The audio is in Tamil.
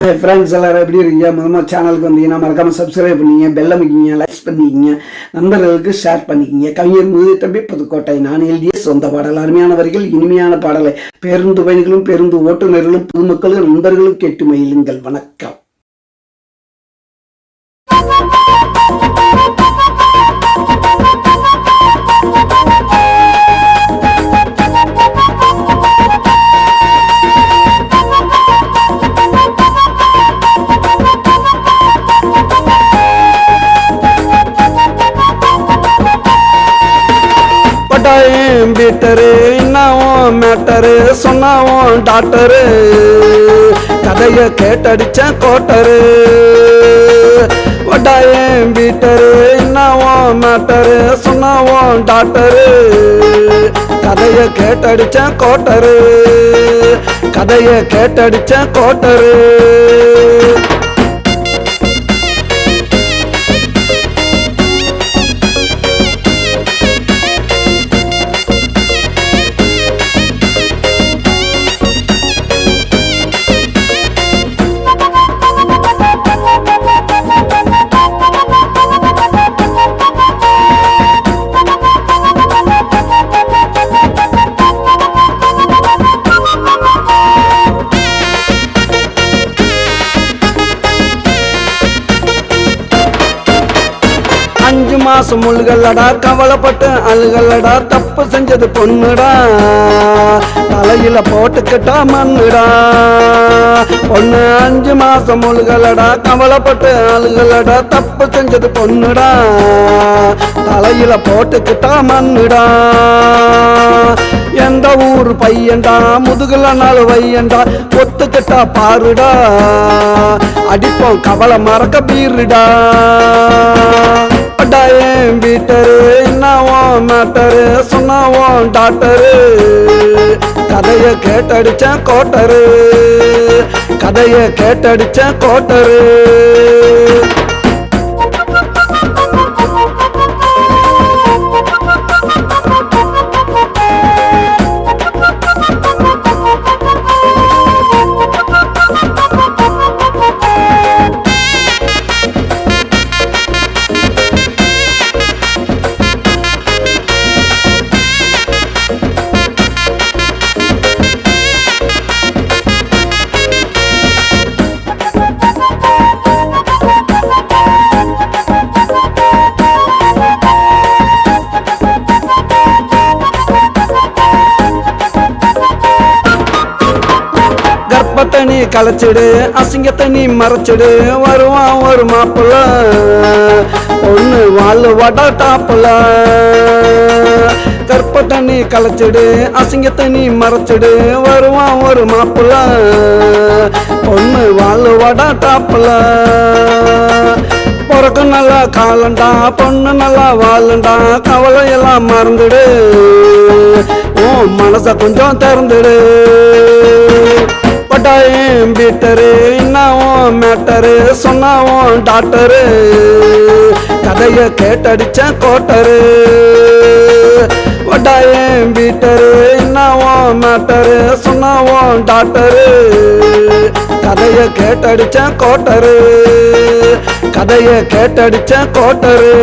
ஃப்ரெண்ட்ஸ் எல்லாரும் எப்படி இருக்கீங்க? முதல்ல சேனலுக்கு வந்தீங்கன்னா மறக்காம சப்ஸ்கிரைப் பண்ணிங்க, பெல் அமைக்கிங்க, லைக்ஸ் பண்ணிக்கிங்க, நண்பர்களுக்கு ஷேர் பண்ணிக்கிங்க. கவிஞர் முதுதம்பி புதுக்கோட்டை. நான் எழுதிய சொந்த பாடல். அருமையான வரிகள், இனிமையான பாடலை பேருந்து பயணிகளும் பேருந்து ஓட்டுநர்களும் பொதுமக்களும் நண்பர்களும் கேட்டு மகிழுங்கள். வணக்கம். பீட்டரு என்னவும் மேட்டரு சொன்னாவும் டாக்டரு கதைய கேட்டடிச்ச கோட்டரு. வட்டாயம் பீட்டரு என்னவும் மேட்டரு சொன்னாவும் டாக்டரு கதைய கேட்டடிச்ச கோட்டரு. கதைய கேட்டடிச்ச கோட்டரு. அஞ்சு மாசம் முழுகல்லடா, கவலைப்பட்டு அழுகல்லடா, தப்பு செஞ்சது பொண்ணுடா, தலையில போட்டுக்கிட்டா மண்ணுடா. பொண்ணு 5 மாசம் முழுகல்லடா, கவலைப்பட்டு அழுகல்லடா, தப்பு செஞ்சது பொண்ணுடா, தலையில போட்டுக்கிட்டா மண்ணுடா. எந்த ஊரு பையன்டா, முதுகுல நாலு வையண்டா, ஒத்துக்கிட்டா பாருடா, அடிப்போம் கவலை மறக்க பீருடா. பட்டாயம் பீட்டரு என்னவும் மேட்டரு சொன்னாவும் டாக்டரு கதைய கேட்டடிச்ச கோட்டரு. கதைய கேட்டடிச்ச கோட்டரு. தண்ணி களைச்சிடு, அசிங்க தண்ணி மறைச்சிடு, வருவான் ஒரு மாப்பிள்ள, பொண்ணு வாழ் வட டாப்புல. கற்ப தண்ணி களைச்சிடு, அசிங்க தண்ணி மறைச்சிடு, வருவான் ஒரு மாப்பிள்ள, பொண்ணு வாழ் வட டாப்புல. பிறகு நல்லா காலண்டா, பொண்ணு நல்லா வாழண்டா, கவலையெல்லாம் மறந்துடு, உன் மனச கொஞ்சம் திறந்துடு. பட்டாயம் பீட்டரு என்னவும் மேட்டரு சொன்னாவும் டாக்டரு கதைய கேட்டடிச்ச கோட்டரு. வட்டாயம் பீட்டரு என்னவும் மேட்டரு சொன்னாவும் டாக்டரு கதைய கேட்டடிச்ச கோட்டரு. கதைய கேட்டடிச்ச கோட்டரு.